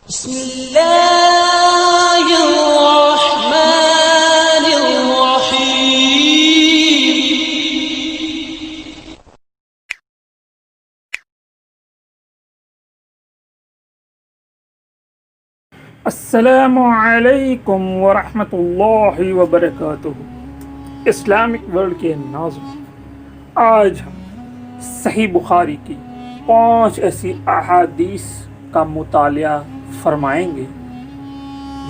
بسم اللہ الرحمن الرحیم۔ السلام علیکم ورحمۃ اللہ وبرکاتہ۔ اسلامک ورلڈ کے ناظرین، آج ہم صحیح بخاری کی 5 ایسی احادیث کا مطالعہ فرمائیں گے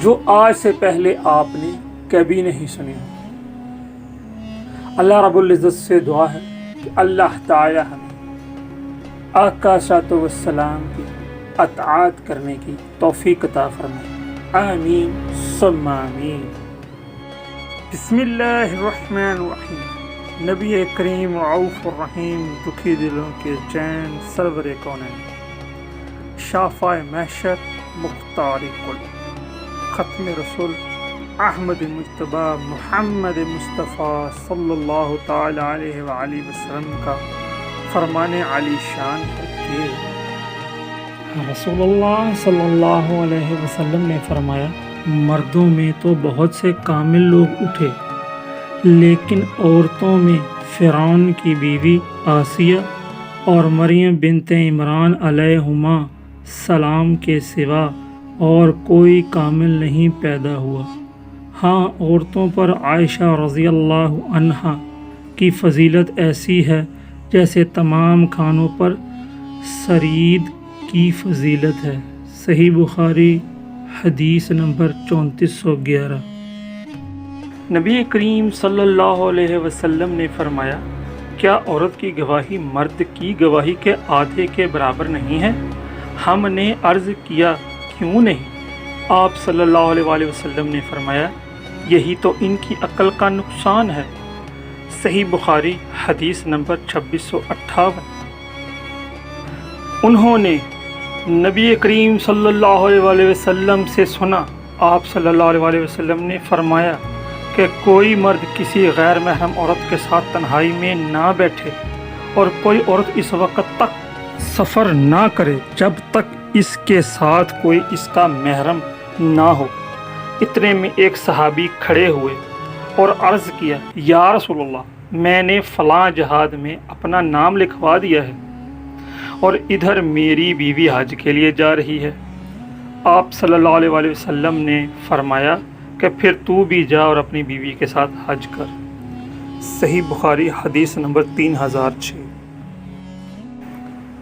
جو آج سے پہلے آپ نے کبھی نہیں سنی ہوں۔ اللہ رب العزت سے دعا ہے کہ اللہ تعالی ہمیں آقا صلی اللہ علیہ وسلم کی اطاعت کرنے کی توفیق عطا فرمائے، آمین ثم آمین۔ بسم اللہ الرحمن الرحیم۔ نبی کریم رؤوف الرحیم، دکھی دلوں کے چین، سرور کونین، شافع محشر، مختار کل، ختم رسول احمد مجتبی محمد مصطفیٰ صلی اللہ تعالی علیہ وآلہ وسلم کا فرمان علی شان ہے کہ رسول اللہ صلی اللہ علیہ وسلم نے فرمایا، مردوں میں تو بہت سے کامل لوگ اٹھے، لیکن عورتوں میں فرعون کی بیوی آسیہ اور مریم بنت عمران علیہما سلام کے سوا اور کوئی کامل نہیں پیدا ہوا۔ ہاں، عورتوں پر عائشہ رضی اللہ عنہا کی فضیلت ایسی ہے جیسے تمام کھانوں پر سرید کی فضیلت ہے۔ صحیح بخاری حدیث نمبر 3411۔ نبی کریم صلی اللہ علیہ وسلم نے فرمایا، کیا عورت کی گواہی مرد کی گواہی کے آدھے کے برابر نہیں ہے؟ ہم نے عرض کیا، کیوں نہیں؟ آپ صلی اللہ علیہ وآلہ وسلم نے فرمایا، یہی تو ان کی عقل کا نقصان ہے۔ صحیح بخاری حدیث نمبر 2658۔ انہوں نے نبی کریم صلی اللہ علیہ وآلہ وسلم سے سنا، آپ صلی اللہ علیہ وآلہ وسلم نے فرمایا کہ کوئی مرد کسی غیر محرم عورت کے ساتھ تنہائی میں نہ بیٹھے، اور کوئی عورت اس وقت تک سفر نہ کرے جب تک اس کے ساتھ کوئی اس کا محرم نہ ہو۔ اتنے میں ایک صحابی کھڑے ہوئے اور عرض کیا، یا رسول اللہ، میں نے فلاں جہاد میں اپنا نام لکھوا دیا ہے اور ادھر میری بیوی حج کے لیے جا رہی ہے۔ آپ صلی اللہ علیہ وآلہ وسلم نے فرمایا کہ پھر تو بھی جا اور اپنی بیوی کے ساتھ حج کر۔ صحیح بخاری حدیث نمبر 3006۔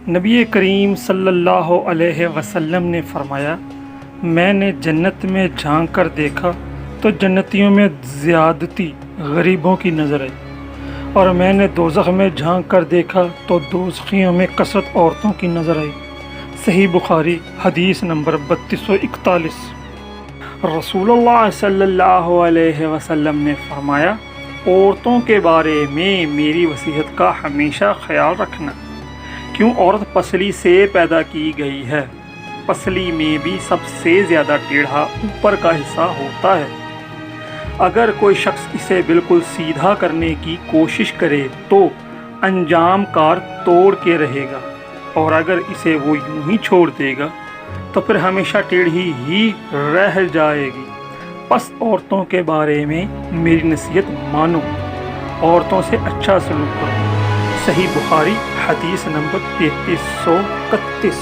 نبی کریم صلی اللہ علیہ وسلم نے فرمایا، میں نے جنت میں جھانک کر دیکھا تو جنتیوں میں زیادتی غریبوں کی نظر آئی، اور میں نے دوزخ میں جھانک کر دیکھا تو دوزخیوں میں کثرت عورتوں کی نظر آئی۔ صحیح بخاری حدیث نمبر 3241۔ رسول اللہ صلی اللہ علیہ وسلم نے فرمایا، عورتوں کے بارے میں میری وصیت کا ہمیشہ خیال رکھنا، کیوں عورت پسلی سے پیدا کی گئی ہے، پسلی میں بھی سب سے زیادہ ٹیڑھا اوپر کا حصہ ہوتا ہے۔ اگر کوئی شخص اسے بالکل سیدھا کرنے کی کوشش کرے تو انجام کار توڑ کے رہے گا، اور اگر اسے وہ یوں ہی چھوڑ دے گا تو پھر ہمیشہ ٹیڑھی ہی رہ جائے گی۔ پس عورتوں کے بارے میں میری نصیحت مانو، عورتوں سے اچھا سلوک کرو۔ صحیح بخاری حدیث نمبر 3331۔